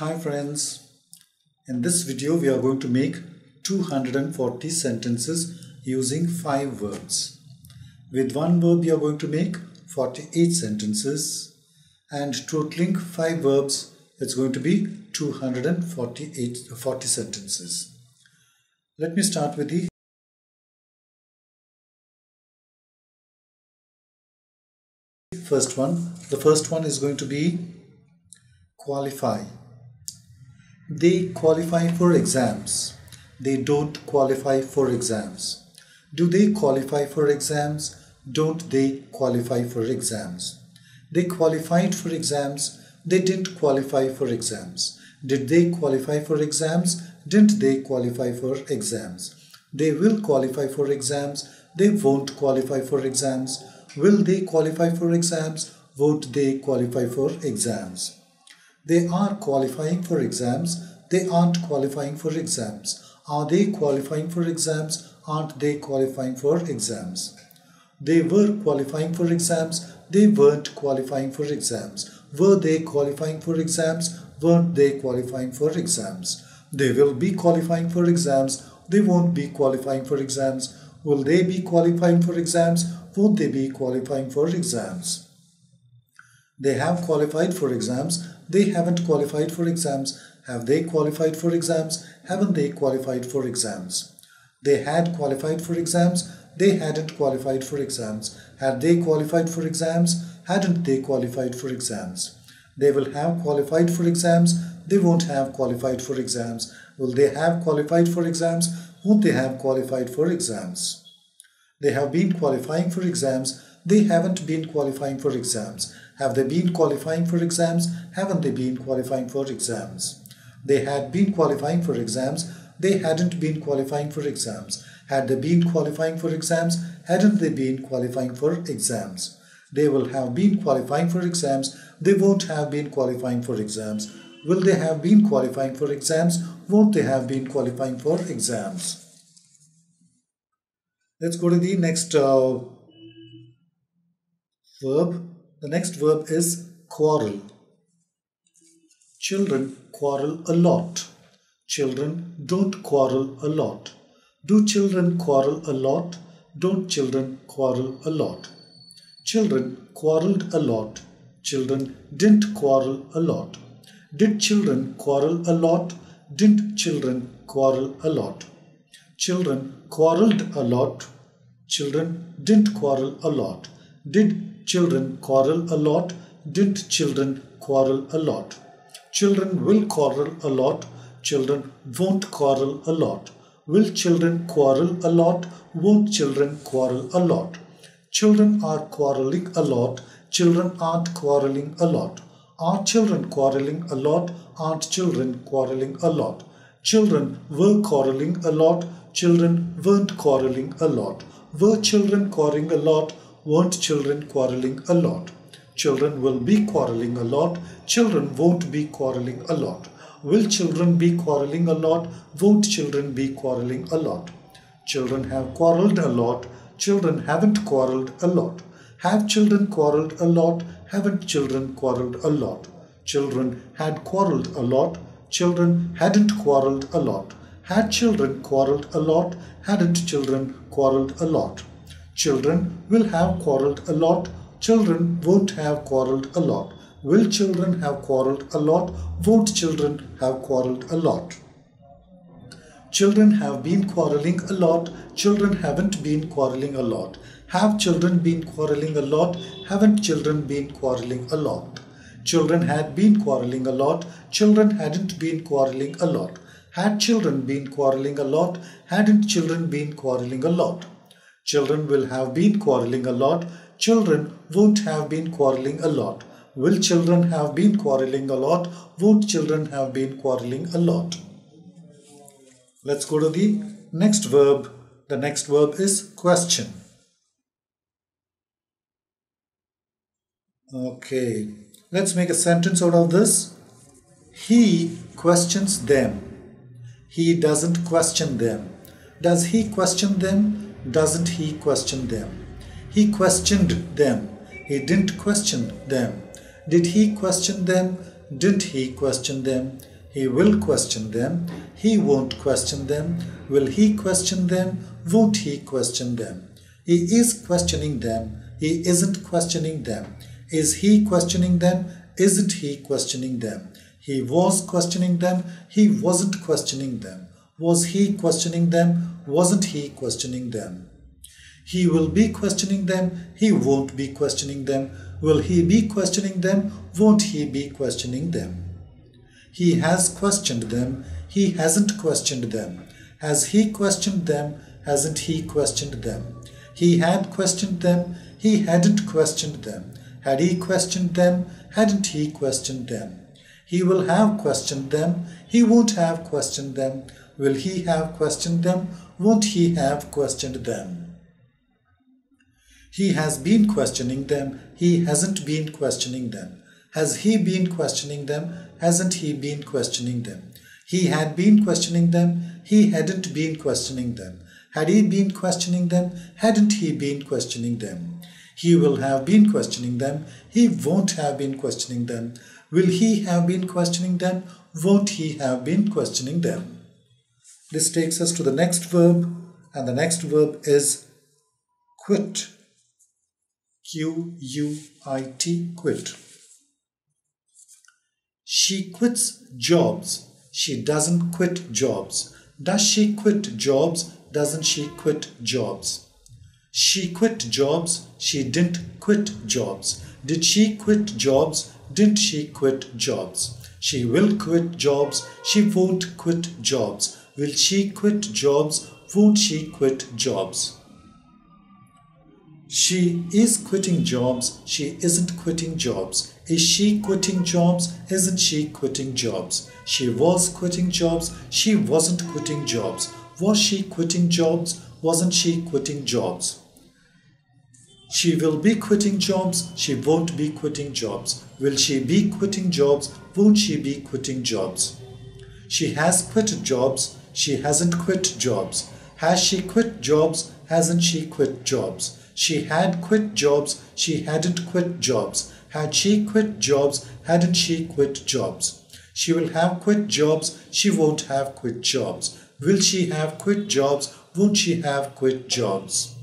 Hi friends, in this video we are going to make 240 sentences using 5 verbs. With one verb we are going to make 48 sentences and totaling 5 verbs it's going to be 240 sentences. Let me start with the first one. The first one is going to be qualify. They qualify for exams. They don't qualify for exams. Do they qualify for exams? Don't they qualify for exams? They qualified for exams. They didn't qualify for exams. Did they qualify for exams? Didn't they qualify for exams? They will qualify for exams. They won't qualify for exams. Will they qualify for exams? Won't they qualify for exams? They are qualifying for exams. They aren't qualifying for exams. Are they qualifying for exams? Aren't they qualifying for exams? They were qualifying for exams. They weren't qualifying for exams. Were they qualifying for exams? Weren't they qualifying for exams? They will be qualifying for exams. They won't be qualifying for exams. Will they be qualifying for exams? Won't they be qualifying for exams? They have qualified for exams. They haven't qualified for exams. Have they qualified for exams? Haven't they qualified for exams? They had qualified for exams. They hadn't qualified for exams. Had they qualified for exams? Hadn't they qualified for exams? They will have qualified for exams. They won't have qualified for exams. Will they have qualified for exams? Won't they have qualified for exams? They have been qualifying for exams. They haven't been qualifying for exams. Have they been qualifying for exams? Haven't they been qualifying for exams? They had been qualifying for exams. They hadn't been qualifying for exams. Had they been qualifying for exams? Hadn't they been qualifying for exams? They will have been qualifying for exams. They won't have been qualifying for exams. Will they have been qualifying for exams? Won't they have been qualifying for exams? Let's go to the next verb. The next verb is quarrel. Children quarrel a lot. Children don't quarrel a lot. Do children quarrel a lot? Don't children quarrel a lot? Children quarreled a lot. Children didn't quarrel a lot. Did children quarrel a lot? Didn't children quarrel a lot? Children quarreled a lot. Children didn't quarrel a lot. Did children quarrel a lot? Didn't children quarrel a lot? Children will quarrel a lot. Children won't quarrel a lot. Will children quarrel a lot? Won't children quarrel a lot? Children are quarreling a lot. Children aren't quarreling a lot. Are children quarreling a lot? Aren't children quarreling a lot? Children were quarreling a lot. Children weren't quarreling a lot. Were children quarreling a lot? Weren't children quarreling a lot? Children will be quarreling a lot. Children won't be quarreling a lot. Will children be quarreling a lot? Won't children be quarreling a lot? Children have quarreled a lot. Children haven't quarreled a lot. Have children quarreled a lot? Haven't children quarreled a lot? Children had quarreled a lot. Children hadn't quarreled a lot. Had children quarreled a lot? Hadn't children quarreled a lot? Children will have quarreled a lot. Children won't have quarreled a lot. Will children have quarreled a lot? Won't children have quarreled a lot? Children have been quarreling a lot. Children haven't been quarreling a lot. Have children been quarreling a lot? Haven't children been quarreling a lot? Children had been quarreling a lot. Children hadn't been quarreling a lot. Had children been quarreling a lot? Hadn't children been quarreling a lot? Children will have been quarreling a lot. Children won't have been quarreling a lot. Will children have been quarreling a lot? Won't children have been quarreling a lot? Let's go to the next verb. The next verb is question. Okay, let's make a sentence out of this. He questions them. He doesn't question them. Does he question them? Doesn't he question them? He questioned them. He didn't question them. Did he question them? Didn't he question them? He will question them. He won't question them. Will he question them? Won't he question them? He is questioning them. He isn't questioning them. Is he questioning them? Isn't he questioning them? He was questioning them. He wasn't questioning them. Was he questioning them? Wasn't he questioning them? He will be questioning them. He won't be questioning them. Will he be questioning them? Won't he be questioning them? He has questioned them. He hasn't questioned them. Has he questioned them? Hasn't he questioned them? He had questioned them. He hadn't questioned them. Had he questioned them? Hadn't he questioned them? He will have questioned them. He won't have questioned them. Will he have questioned them? Won't he have questioned them? He has been questioning them. He hasn't been questioning them. Has he been questioning them? Hasn't he been questioning them? He had been questioning them. He hadn't been questioning them. Had he been questioning them? Hadn't he been questioning them? He will have been questioning them. He won't have been questioning them. Will he have been questioning them? Won't he have been questioning them? This takes us to the next verb, and the next verb is quit. Q-U-I-T, quit. She quits jobs. She doesn't quit jobs. Does she quit jobs? Doesn't she quit jobs? She quit jobs. She didn't quit jobs. Did she quit jobs? Didn't she quit jobs? She will quit jobs. She won't quit jobs. Will she quit jobs? Won't she quit jobs? She is quitting jobs. She isn't quitting jobs. Is she quitting jobs? Isn't she quitting jobs? She was quitting jobs. She wasn't quitting jobs. Was she quitting jobs? Wasn't she quitting jobs? She will be quitting jobs. She won't be quitting jobs. Will she be quitting jobs? Won't she be quitting jobs? She has quit jobs. She hasn't quit jobs. Has she quit jobs? Hasn't she quit jobs? She had quit jobs. She hadn't quit jobs. Had she quit jobs? Hadn't she quit jobs? She will have quit jobs. She won't have quit jobs. Will she have quit jobs? Won't she have quit jobs?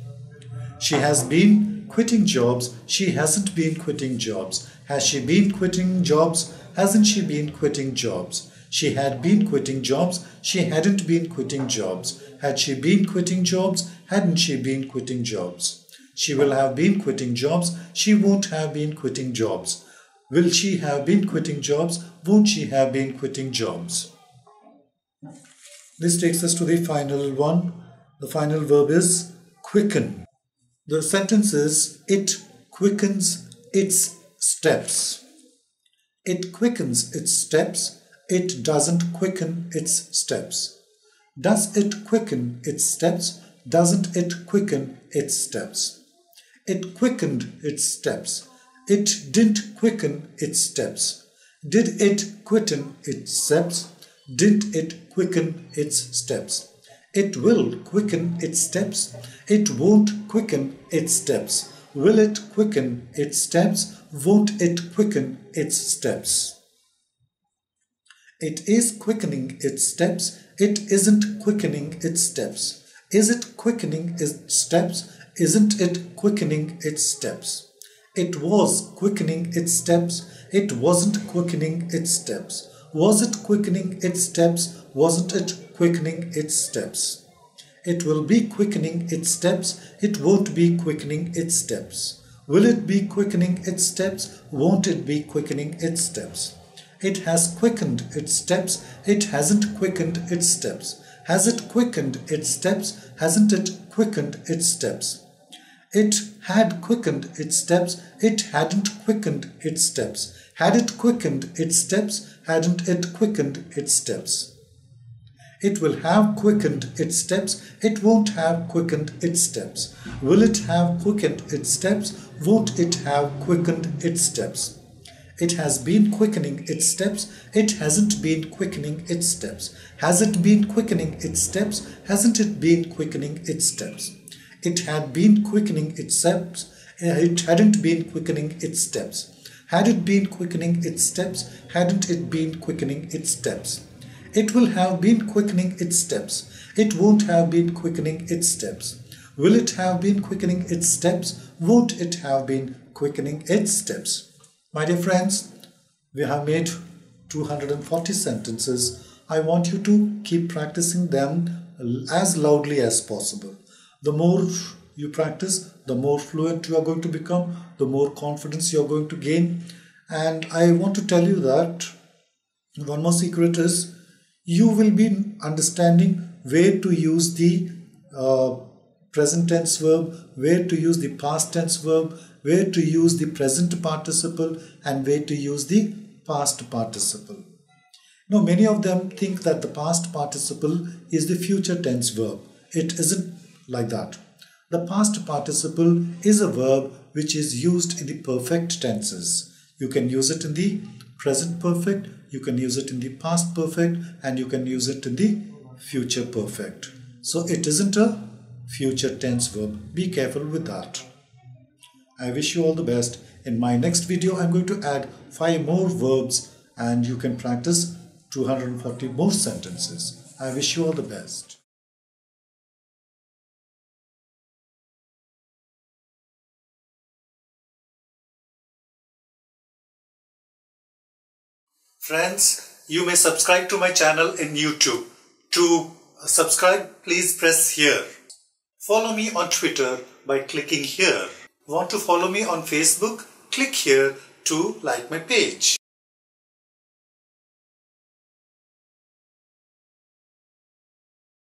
She has been quitting jobs. She hasn't been quitting jobs. Has she been quitting jobs? Hasn't she been quitting jobs? She had been quitting jobs. She hadn't been quitting jobs. Had she been quitting jobs? Hadn't she been quitting jobs? She will have been quitting jobs. She won't have been quitting jobs. Will she have been quitting jobs? Won't she have been quitting jobs? This takes us to the final one. The final verb is quicken. The sentence is, it quickens its steps. It quickens its steps. It doesn't quicken its steps. Does it quicken its steps? Doesn't it quicken its steps? It quickened its steps. It didn't quicken its steps. Did it quicken its steps? Didn't it quicken its steps? It will quicken its steps. It won't quicken its steps. Will it quicken its steps? Won't it quicken its steps? It is quickening its steps. It isn't quickening its steps. Is it quickening its steps? Isn't it quickening its steps? It was quickening its steps. It wasn't quickening its steps. Was it quickening its steps? Wasn't it quickening its steps? It will be quickening its steps. It won't be quickening its steps. Will it be quickening its steps? Won't it be quickening its steps? It has quickened its steps. It hasn't quickened its steps. Has it quickened its steps? Hasn't it quickened its steps? It had quickened its steps. It hadn't quickened its steps. Had it quickened its steps? Hadn't it quickened its steps? It will have quickened its steps. It won't have quickened its steps. Will it have quickened its steps? Won't it have quickened its steps? It has been quickening its steps. It hasn't been quickening its steps. Has it been quickening its steps? Hasn't it been quickening its steps? It had been quickening its steps. It hadn't been quickening its steps. Had it been quickening its steps? Hadn't it been quickening its steps? It will have been quickening its steps. It won't have been quickening its steps. Will it have been quickening its steps? Won't it have been quickening its steps? My dear friends, we have made 240 sentences. I want you to keep practicing them as loudly as possible. The more you practice, the more fluent you are going to become, the more confidence you are going to gain. And I want to tell you that one more secret is you will be understanding where to use the present tense verb, where to use the past tense verb, where to use the present participle, and where to use the past participle. Now, many of them think that the past participle is the future tense verb. It isn't like that. The past participle is a verb which is used in the perfect tenses. You can use it in the present perfect, you can use it in the past perfect, and you can use it in the future perfect. So it isn't a future tense verb. Be careful with that. I wish you all the best. In my next video, I'm going to add 5 more verbs and you can practice 240 more sentences. I wish you all the best. Friends, you may subscribe to my channel in YouTube. To subscribe, please press here. Follow me on Twitter by clicking here. Want to follow me on Facebook? Click here to like my page.